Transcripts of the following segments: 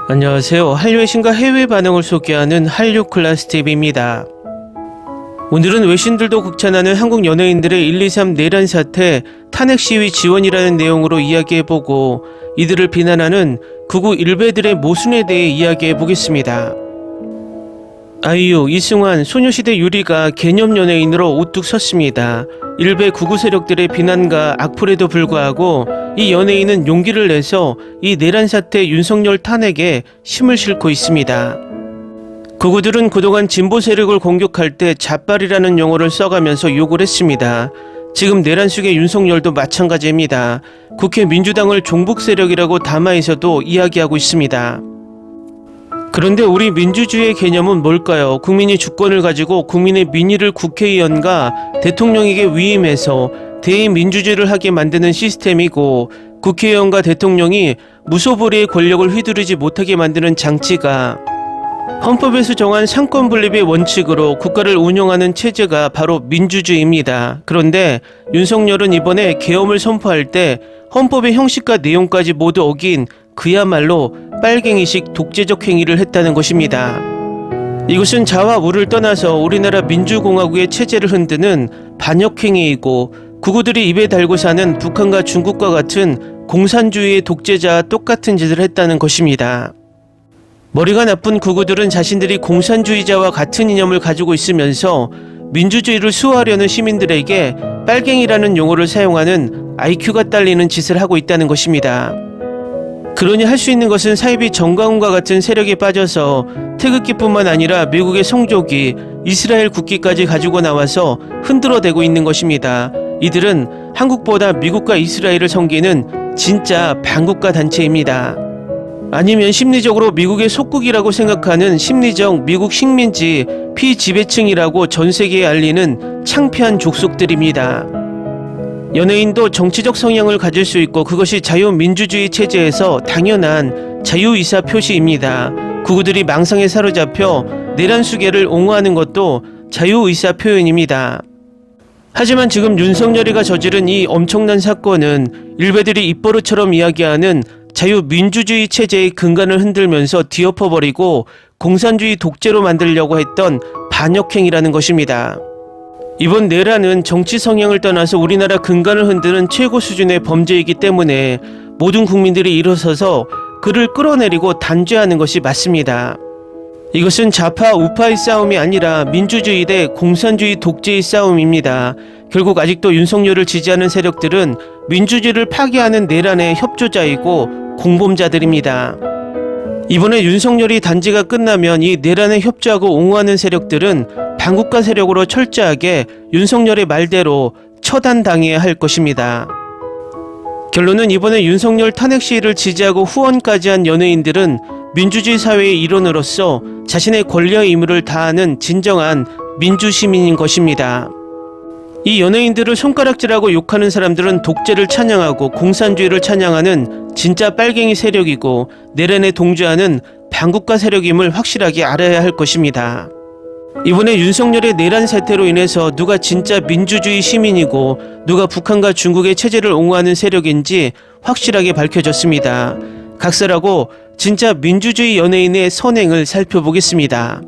안녕하세요. 한류 외신과 해외 반응을 소개하는 한류 클래스 TV입니다. 오늘은 외신들도 극찬하는 한국 연예인들의 123 내란 사태 탄핵 시위 지원이라는 내용으로 이야기해보고 이들을 비난하는 극우 일베들의 모순에 대해 이야기해보겠습니다. 아이유, 이승환, 소녀시대 유리가 개념 연예인으로 우뚝 섰습니다. 일베 극우 세력들의 비난과 악플에도 불구하고 이 연예인은 용기를 내서 이 내란 사태 윤석열 탄핵에 힘을 싣고 있습니다. 극우들은 그동안 진보 세력을 공격할 때 잡발이라는 용어를 써가면서 욕을 했습니다. 지금 내란 속의 윤석열도 마찬가지입니다. 국회 민주당을 종북 세력이라고 담화에서도 이야기하고 있습니다. 그런데 우리 민주주의의 개념은 뭘까요? 국민이 주권을 가지고 국민의 민의를 국회의원과 대통령에게 위임해서 대민주주의를 하게 만드는 시스템이고 국회의원과 대통령이 무소불위의 권력을 휘두르지 못하게 만드는 장치가 헌법에서 정한 상권 분립의 원칙으로 국가를 운영하는 체제가 바로 민주주의입니다. 그런데 윤석열은 이번에 계엄을 선포할 때 헌법의 형식과 내용까지 모두 어긴 그야말로 빨갱이식 독재적 행위를 했다는 것입니다. 이것은 자와 우를 떠나서 우리나라 민주공화국의 체제를 흔드는 반역행위이고 극우들이 입에 달고 사는 북한과 중국과 같은 공산주의의 독재자와 똑같은 짓을 했다는 것입니다. 머리가 나쁜 극우들은 자신들이 공산주의자와 같은 이념을 가지고 있으면서 민주주의를 수호하려는 시민들에게 빨갱이라는 용어를 사용하는 IQ가 딸리는 짓을 하고 있다는 것입니다. 그러니 할 수 있는 것은 사이비 정광훈과 같은 세력에 빠져서 태극기뿐만 아니라 미국의 성조기, 이스라엘 국기까지 가지고 나와서 흔들어대고 있는 것입니다. 이들은 한국보다 미국과 이스라엘을 섬기는 진짜 반국가 단체입니다. 아니면 심리적으로 미국의 속국이라고 생각하는 심리적 미국 식민지 피지배층이라고 전 세계에 알리는 창피한 족속들입니다. 연예인도 정치적 성향을 가질 수 있고 그것이 자유민주주의 체제에서 당연한 자유의사 표시입니다. 극우들이 망상에 사로잡혀 내란 수계를 옹호하는 것도 자유의사 표현입니다. 하지만 지금 윤석열이가 저지른 이 엄청난 사건은 일베들이 입버릇처럼 이야기하는 자유민주주의 체제의 근간을 흔들면서 뒤엎어버리고 공산주의 독재로 만들려고 했던 반역행위라는 것입니다. 이번 내란은 정치 성향을 떠나서 우리나라 근간을 흔드는 최고 수준의 범죄이기 때문에 모든 국민들이 일어서서 그를 끌어내리고 단죄하는 것이 맞습니다. 이것은 좌파 우파의 싸움이 아니라 민주주의 대 공산주의 독재의 싸움입니다. 결국 아직도 윤석열을 지지하는 세력들은 민주주의를 파괴하는 내란의 협조자이고 공범자들입니다. 이번에 윤석열이 단죄가 끝나면 이 내란에 협조하고 옹호하는 세력들은 반국가 세력으로 철저하게 윤석열의 말대로 처단당해야 할 것입니다. 결론은 이번에 윤석열 탄핵 시위를 지지하고 후원까지 한 연예인들은 민주주의 사회의 일원으로서 자신의 권리와 의무를 다하는 진정한 민주시민인 것입니다. 이 연예인들을 손가락질하고 욕하는 사람들은 독재를 찬양하고 공산주의를 찬양하는 진짜 빨갱이 세력이고 내란에 동조하는 반국가 세력임을 확실하게 알아야 할 것입니다. 이번에 윤석열의 내란 사태로 인해서 누가 진짜 민주주의 시민이고 누가 북한과 중국의 체제를 옹호하는 세력인지 확실하게 밝혀졌습니다. 각설하고 진짜 민주주의 연예인의 선행을 살펴보겠습니다.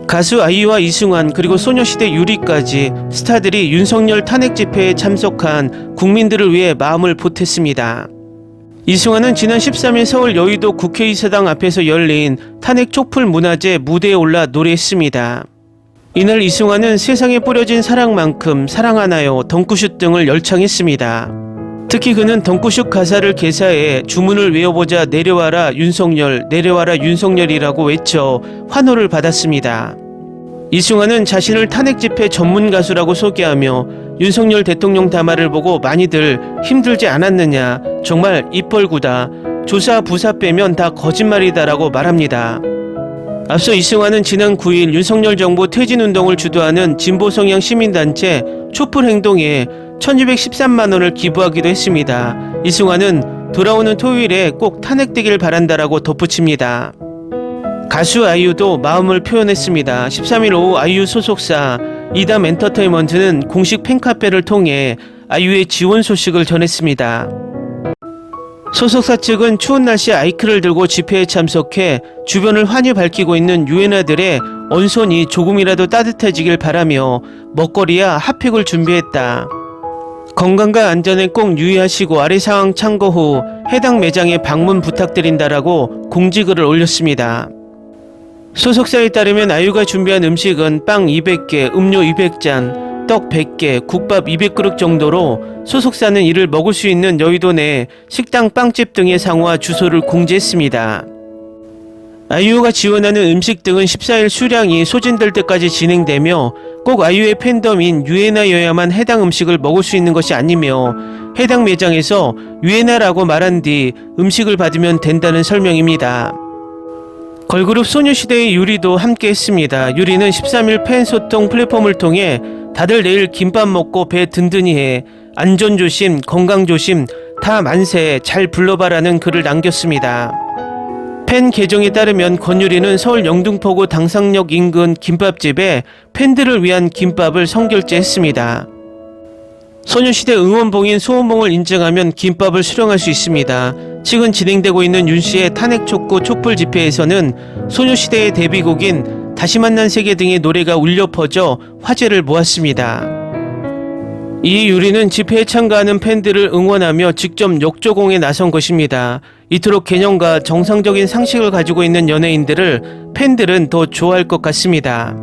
가수 아이유와 이승환 그리고 소녀시대 유리까지 스타들이 윤석열 탄핵 집회에 참석한 국민들을 위해 마음을 보탰습니다. 이승환은 지난 13일 서울 여의도 국회의사당 앞에서 열린 탄핵 촛불 문화제 무대에 올라 노래했습니다. 이날 이승환은 세상에 뿌려진 사랑만큼 사랑하나요 덩쿠슛 등을 열창했습니다. 특히 그는 덩쿠슛 가사를 개사해 주문을 외워보자 내려와라 윤석열 내려와라 윤석열이라고 외쳐 환호를 받았습니다. 이승환은 자신을 탄핵 집회 전문 가수라고 소개하며 윤석열 대통령 담화를 보고 많이들 힘들지 않았느냐 정말 입벌구다 조사 부사 빼면 다 거짓말이다라고 말합니다. 앞서 이승환은 지난 9일 윤석열 정부 퇴진운동을 주도하는 진보성향 시민단체 촛불행동에 1213만원을 기부하기도 했습니다. 이승환은 돌아오는 토요일에 꼭 탄핵되길 바란다라고 덧붙입니다. 가수 아이유도 마음을 표현했습니다. 13일 오후 아이유 소속사 이담 엔터테인먼트는 공식 팬카페를 통해 아이유의 지원 소식을 전했습니다. 소속사 측은 추운 날씨에 아이크를 들고 집회에 참석해 주변을 환히 밝히고 있는 유엔아들의 언손이 조금이라도 따뜻해지길 바라며 먹거리와 핫팩을 준비했다. 건강과 안전에 꼭 유의하시고 아래 상황 참고 후 해당 매장에 방문 부탁드린다라고 공지글을 올렸습니다. 소속사에 따르면 아이유가 준비한 음식은 빵 200개, 음료 200잔, 떡 100개, 국밥 200그릇 정도로 소속사는 이를 먹을 수 있는 여의도 내 식당, 빵집 등의 상호와 주소를 공지했습니다. 아이유가 지원하는 음식 등은 14일 수량이 소진될 때까지 진행되며 꼭 아이유의 팬덤인 유엔아여야만 해당 음식을 먹을 수 있는 것이 아니며 해당 매장에서 유엔아라고 말한 뒤 음식을 받으면 된다는 설명입니다. 걸그룹 소녀시대의 유리도 함께 했습니다. 유리는 13일 팬소통 플랫폼을 통해 다들 내일 김밥 먹고 배 든든히 해 안전조심, 건강조심, 다 만세 잘 불러봐라는 글을 남겼습니다. 팬 계정에 따르면 권유리는 서울 영등포구 당상역 인근 김밥집에 팬들을 위한 김밥을 선결제했습니다. 소녀시대 응원봉인 소원봉을 인증하면 김밥을 수령할 수 있습니다. 최근 진행되고 있는 윤씨의 탄핵촉구 촛불 집회에서는 소녀시대의 데뷔곡인 다시 만난 세계 등의 노래가 울려 퍼져 화제를 모았습니다. 이 유리는 집회에 참가하는 팬들을 응원하며 직접 역조공에 나선 것입니다. 이토록 개념과 정상적인 상식을 가지고 있는 연예인들을 팬들은 더 좋아할 것 같습니다.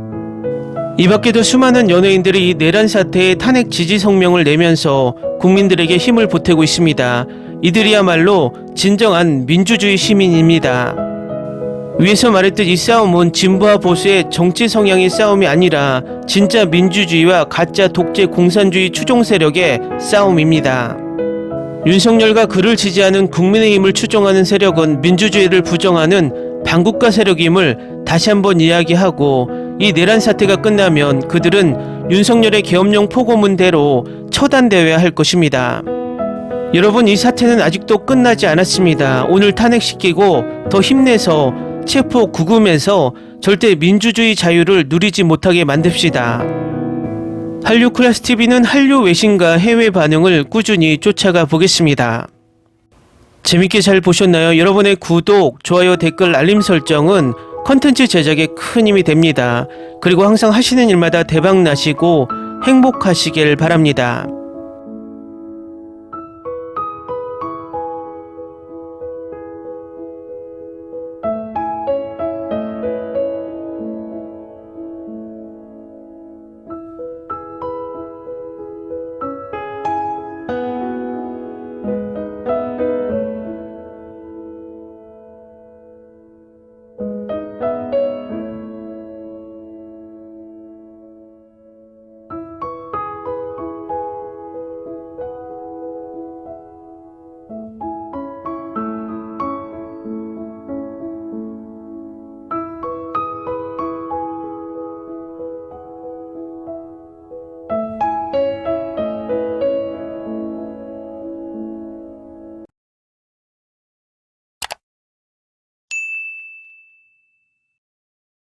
이 밖에도 수많은 연예인들이 이 내란 사태에 탄핵 지지 성명을 내면서 국민들에게 힘을 보태고 있습니다. 이들이야말로 진정한 민주주의 시민입니다. 위에서 말했듯 이 싸움은 진보와 보수의 정치 성향의 싸움이 아니라 진짜 민주주의와 가짜 독재 공산주의 추종 세력의 싸움입니다. 윤석열과 그를 지지하는 국민의힘을 추종하는 세력은 민주주의를 부정하는 반국가 세력임을 다시 한번 이야기하고 이 내란 사태가 끝나면 그들은 윤석열의 계엄령 포고문대로 처단되어야 할 것입니다. 여러분, 이 사태는 아직도 끝나지 않았습니다. 오늘 탄핵시키고 더 힘내서 체포 구금해서 절대 민주주의 자유를 누리지 못하게 만듭시다. 한류클래스TV는 한류 외신과 해외 반응을 꾸준히 쫓아가 보겠습니다. 재밌게 잘 보셨나요? 여러분의 구독, 좋아요, 댓글, 알림 설정은 컨텐츠 제작에 큰 힘이 됩니다. 그리고 항상 하시는 일마다 대박 나시고 행복하시길 바랍니다.